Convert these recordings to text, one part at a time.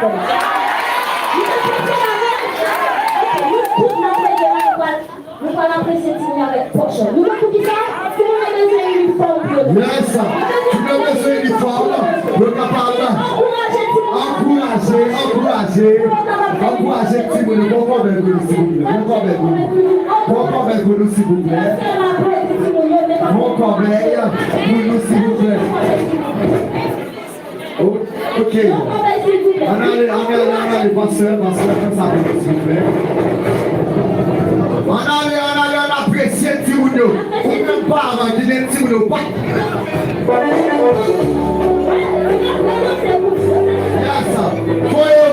Nous allons apprécier avec poche. Nous allons dire ça, c'est un uniforme. Yes, tu veux mettre uniforme, le capable. Encouragez, s'il vous plaît. Pourquoi avec nous, s'il vous plaît? Pourquoi avec nous, s'il vous plaît? Pourquoi avec nous, s'il vous plaît? Ok. Allez, pasteur, comme ça, s'il vous plaît. On apprécie Timounio. On ne pas avant de dire Timounio. Foi o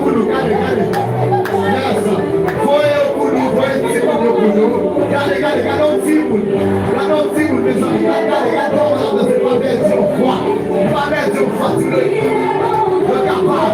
Kudu, cadê? Foi o Kudu, cadê o Timounio? Cadê o Timounio, meus amigos? Cadê você vai ver o foie? Vai ver o fatigante. Eu capaz.